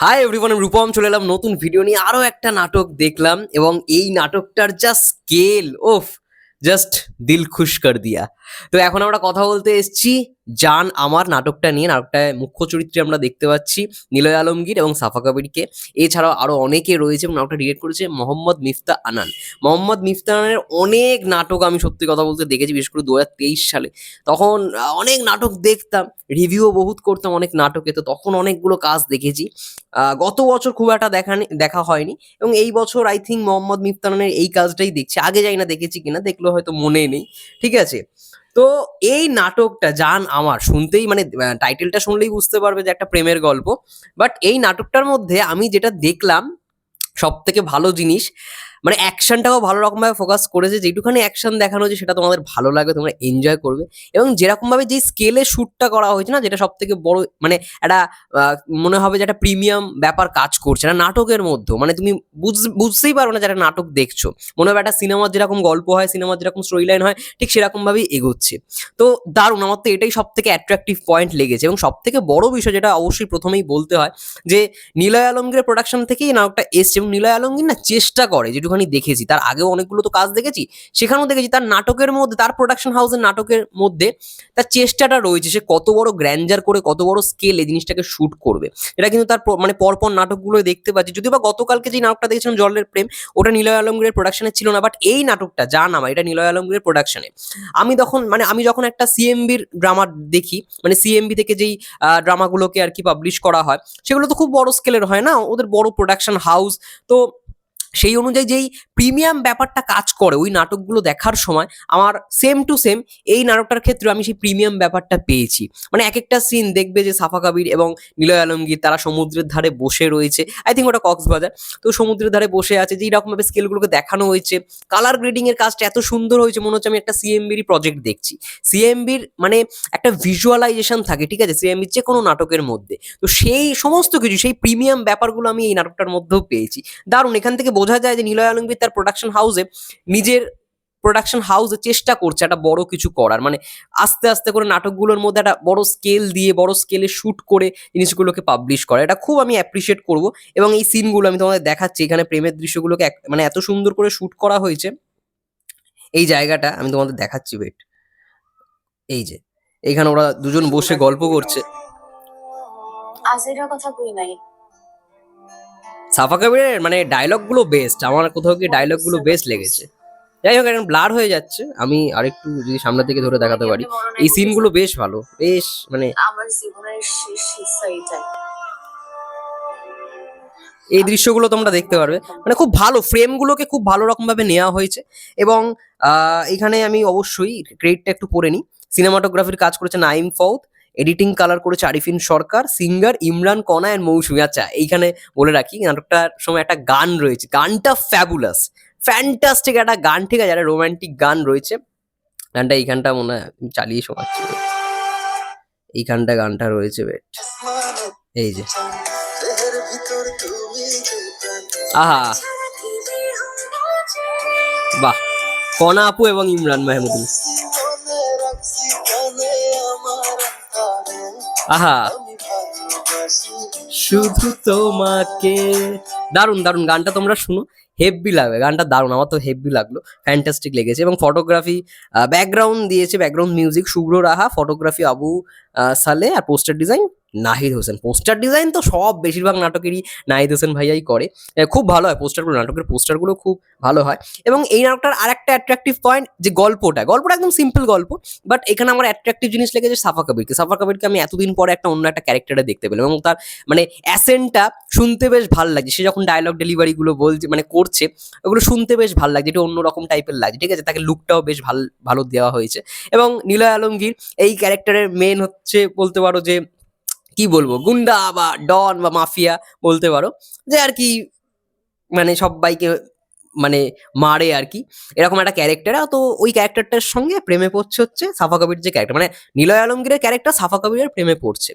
Hi everyone, আমি রূপম চলে এলাম নতুন ভিডিও নিয়ে। আরো একটা নাটক দেখলাম এবং এই নাটকটার যা স্কেল, ওফ, জাস্ট দিল খুশ কর দিয়া। তো এখন আমরা কথা বলতে এসেছি জান আমার নাটকটা নিয়ে। নাটকটায় মুখ্য চরিত্রে আমরা দেখতে পাচ্ছি নিলয় আলমগীর এবং সাফা কবিরকে। এছাড়াও আরো অনেকে রয়েছে এবং নাটকটা ডিরেক্ট করেছে মোহাম্মদ মিফতা আনান। মোহাম্মদ মিফতা আনানের অনেক নাটক আমি সত্যি কথা বলতে দেখেছি, বিশেষ করে 2023 সালে। তখন অনেক নাটক দেখতাম, রিভিউও বহুত করতাম অনেক নাটকে, তো তখন অনেকগুলো কাজ দেখেছি। গত বছর খুব একটা দেখা হয়নি এবং এই বছর আই থিঙ্ক মোহাম্মদ মিফতানের এই কাজটাই দেখছি। আগে যাই না দেখেছি কিনা, দেখলেও হয়তো মনে নেই। ঠিক আছে, তো এই নাটকটা জান আমার শুনতেই মানে টাইটেলটা শুনলেই বুঝতে পারবে যে একটা প্রেমের গল্প। বাট এই নাটকটার মধ্যে আমি যেটা দেখলাম সব থেকে ভালো জিনিস, মানে অ্যাকশনটাও ভালো রকমভাবে ফোকাস করেছে। যেটুখানি অ্যাকশন দেখানো হয়েছে সেটা তোমাদের ভালো লাগবে, তোমরা এনজয় করবে। এবং যেরকমভাবে যে স্কেলে শ্যুটটা করা হয়েছে না, যেটা সব থেকে বড়, মানে একটা আহ, মনে হবে যে একটা প্রিমিয়াম ব্যাপার কাজ করছে না নাটকের মধ্যেও। মানে তুমি বুঝতেই পারো না যারা নাটক দেখছো, মনে হবে একটা সিনেমার যেরকম গল্প হয়, সিনেমার যেরকম স্টোরি লাইন হয়, ঠিক সেরকমভাবেই এগোচ্ছে। তো দারুণ, আমার তো এটাই সব থেকে অ্যাট্রাকটিভ পয়েন্ট লেগেছে। এবং সব থেকে বড় বিষয় যেটা অবশ্যই প্রথমেই বলতে হয়, যে নিলয় আলমগীরের প্রোডাকশন থেকেই নাটকটা এসছে এবং নিলয় আলমগীর না চেষ্টা করে, যেটুখানি দেখেছি তার আগেও অনেকগুলো তো কাজ দেখেছি, সেখানেও দেখেছি তার নাটকের মধ্যে, তার প্রোডাকশন হাউসের নাটকের মধ্যে তার চেষ্টাটা রয়েছে। সে কত বড় গ্র্যান্ডার করে, কত বড় স্কেলে জিনিসটাকে শুট করবে, এটা কিন্তু তার মানে পরপর নাটকগুলো দেখতে পাচ্ছি। যদিও বা গতকালকে যে নাটকটা দেখেছিলাম জলের প্রেম, ওটা নিলয় আলমগীরের প্রোডাকশনে ছিল না, বাট এই নাটকটা যা নামা, এটা নিলয় আলমগীরের প্রোডাকশনে। আমি যখন একটা সিএমবির ড্রামা দেখি, মানে সিএমবি থেকে যেই ড্রামাগুলোকে আর কি পাবলিশ করা হয়, সেগুলো তো খুব বড় স্কেলের হয় না, ওদের বড় প্রোডাকশন হাউস। তো সেই অনুযায়ী যেই প্রিমিয়াম ব্যাপারটা কাজ করে ওই নাটকগুলো দেখার সময়, আমার সেম টু সেম এই নাটকটার ক্ষেত্রে আমি সেই প্রিমিয়াম ব্যাপারটা পেয়েছি। মানে এক একটা সিন দেখবে যে সাফা কাবির এবং নিলয় আলমগীর তারা সমুদ্রের ধারে বসে রয়েছে, আই থিঙ্ক ওটা কক্সবাজার। তো সমুদ্রের ধারে বসে আছে, যেই রকমভাবে স্কেলগুলোকে দেখানো হয়েছে, কালার গ্রেডিং এর কাজটা এত সুন্দর হয়েছে, মনে হচ্ছে আমি একটা সিএমবির প্রজেক্ট দেখছি। সিএমবির মানে একটা ভিজুয়ালাইজেশন থাকে, ঠিক আছে, সিএমবির যে কোনো নাটকের মধ্যে। তো সেই সমস্ত কিছু, সেই প্রিমিয়াম ব্যাপারগুলো আমি এই নাটকটার মধ্যেও পেয়েছি। দারুণ, এখান থেকে বোঝা যায় যে নিলয় আলমগীর তার প্রোডাকশন হাউসে, নিজের প্রোডাকশন হাউসে চেষ্টা করছে একটা বড় কিছু করার। মানে আস্তে আস্তে করে নাটকগুলোর মধ্যে একটা বড় স্কেল দিয়ে, বড় স্কেলে শুট করে জিনিসগুলোকে পাবলিশ করা, এটা খুব আমি অ্যাপ্রিসিয়েট করব। এবং এই সিনগুলো আমি তোমাদের দেখাচ্ছি, এখানে প্রেমের দৃশ্যগুলোকে মানে এত সুন্দর করে শুট করা হয়েছে। এই জায়গাটা আমি তোমাদের দেখাচ্ছি, ওয়েট। এই যে এইখানে ওরা দুজন বসে গল্প করছে। আজিরা কথা কই নাই। সাফা কবিরের মানে ডায়লগ গুলো বেস্ট, আমার কোথাও কি ডায়লগ গুলো বেস্ট লেগেছে। যাই হোক, এখন ব্লার হয়ে যাচ্ছে, আমি আরেকটু যদি সামনে থেকে ধরে দেখাতে পারি। এই সিনগুলো বেশ ভালো, বেশ মানে আমার জীবনের শেষ হিস্সা এটাই। এই দৃশ্যগুলো তোমরা দেখতে পারবে, মানে খুব ভালো ফ্রেমগুলোকে খুব ভালো রকম ভাবে নেওয়া হয়েছে। এবং এখানে আমি অবশ্যই ক্রেডিটটা একটু পড়ে নিই। সিনেমাটোগ্রাফির কাজ করেছে নাইম ফৌদ, এডিটিং কালার করেছে আরিফিন সরকার, সিঙ্গার ইমরান কনা অ্যান্ড মৌসুমী। আচ্ছা, এইখানে বলে রাখি নাটকটার সময় একটা গান রয়েছে, গানটা ফ্যাবুলাস, ফ্যান্টাস্টিক একটা গান, ঠিক আছে, একটা রোমান্টিক গান রয়েছে। গানটা এইখানটা মনে হয় আমি চালিয়ে শোনাচ্ছি, এইখানটা গানটা রয়েছে, বেট। এই যে আহা, বাহ, কনা আপু এবং ইমরান মাহমুদুল, আহা, শুধু তোমাকে। দারুণ দারুণ, গানটা তোমরা শুনো, হেভি লাগবে গানটা, দারুণ, আমার তো হেভি লাগলো, ফ্যান্টাস্টিক লেগেছে। এবং ফটোগ্রাফি, ব্যাকগ্রাউন্ড দিয়েছে, background music Shubhra Raha, photography Abu Saleh, আর poster design Nahid Hossain. Poster design তো সব বেশিরভাগ নাটকেরই নাহিদ হোসেন ভাইয়াই করে, খুব ভালো হয় পোস্টারগুলো, নাটকের পোস্টারগুলো খুব ভালো হয়। এবং এই নাটকটার আর একটা অ্যাট্রাকটিভ পয়েন্ট, যে গল্পটা একদম সিম্পল গল্প, বাট এখানে আমার অ্যাট্রাকটিভ জিনিস লেগেছে সাফা কবিরকে আমি এতদিন পরে একটা অন্য একটা ক্যারেক্টারে দেখতে পেলাম। এবং তার মানে অ্যাসেন্টটা শুনতে বেশ ভালো লাগছে, সে যখন ডায়লগ ডেলিভারিগুলো বলছে মানে করছে, ওগুলো শুনতে বেশ ভালো লাগছে, এটা অন্যরকম টাইপের লাগছে, ঠিক আছে, তাকে লুকটাও বেশ ভালো ভালো দেওয়া হয়েছে। এবং নিলয় আলমগীর এই ক্যারেক্টারের মেন হচ্ছে বলতে পারো যে, কি বলবো, গুন্ডা বা ডন বা মাফিয়া বলতে পারো, যে আর কি মানে সবাইকে মানে মারে আর কি, এরকম একটা ক্যারেক্টার। তো ওই ক্যারেক্টারটার সঙ্গে প্রেমে পড়ছে হচ্ছে সাফা কবির যে ক্যারেক্টার, মানে নিলয় আলমগীরের ক্যারেক্টার সাফা কবিরের প্রেমে পড়ছে।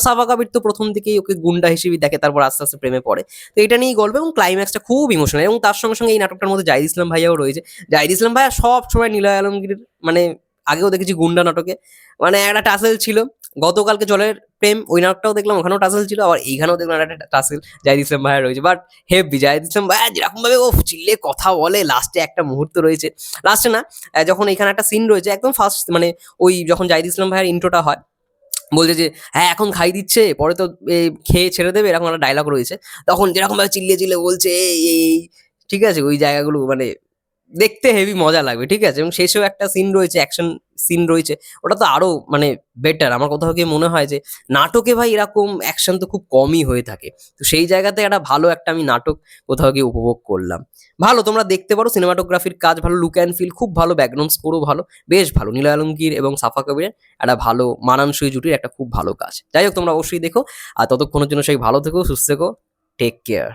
সাফা কবির তো প্রথম দিকেই ওকে গুন্ডা হিসেবেই দেখে, তারপর আস্তে আস্তে প্রেমে পড়ে। তো এটা নিয়েই গল্প এবং ক্লাইম্যাক্সটা খুব ইমোশনাল। এবং তার সঙ্গে সঙ্গে এই নাটকটার মধ্যে জাহিদ ইসলাম ভাইয়াও রয়েছে। জাহিদ ইসলাম ভাইয়া সব সময় নিলয় আলমগীরের মানে আগেও দেখেছি গুন্ডা নাটকে, মানে একটা টাসেল ছিল, গতকালকে জলের প্রেম ওই নাটকটাও দেখলাম, ওখানেও টাসেল ছিল, আবার এইখানেও দেখলাম একটা টাসেল জাহিদ ইসলাম ভাইয়া রয়েছে। বাট হেভি জাহিদ ইসলাম ভাইয়া যেরকম ভাবে ও চিল্লে কথা বলে, লাস্টে একটা মুহূর্ত রয়েছে, লাস্টে না যখন এখানে একটা সিন রয়েছে একদম ফার্স্ট, মানে ওই যখন জাহিদ ইসলাম ভাইয়ের ইন্ট্রোটা হয়, বলছে যে হ্যাঁ এখন খাই দিচ্ছে, পরে তো খেয়ে ছেড়ে দেবে, এরকম একটা ডায়লগ রয়েছে, তখন যেরকম ভাবে চিল্লিয়ে চিল্লিয়ে বলছে এই, ঠিক আছে, ওই জায়গাগুলো মানে দেখতে হেভি মজা লাগবে, ঠিক আছে। এবং শেষেও একটা সিন রয়েছে, অ্যাকশন সিন রয়েছে, ওটা তো আরো মানে বেটার। আমার কোথাও গিয়ে মনে হয় যে নাটকে ভাই এরকম অ্যাকশন তো খুব কমই হয়ে থাকে, তো সেই জায়গাতে একটা ভালো একটা আমি নাটক কোথাও গিয়ে উপভোগ করলাম। ভালো, তোমরা দেখতে পারো, সিনেমাটোগ্রাফির কাজ ভালো, লুক অ্যান্ড ফিল খুব ভালো, ব্যাকগ্রাউন্ড স্কোরও ভালো, বেশ ভালো। নীলা আলমগীর এবং সাফা কবিরের একটা ভালো মানানসই জুটির একটা খুব ভালো কাজ। যাই হোক, তোমরা অবশ্যই দেখো, আর ততক্ষণের জন্য সেই ভালো থেকো, সুস্থ থেকো, টেক কেয়ার।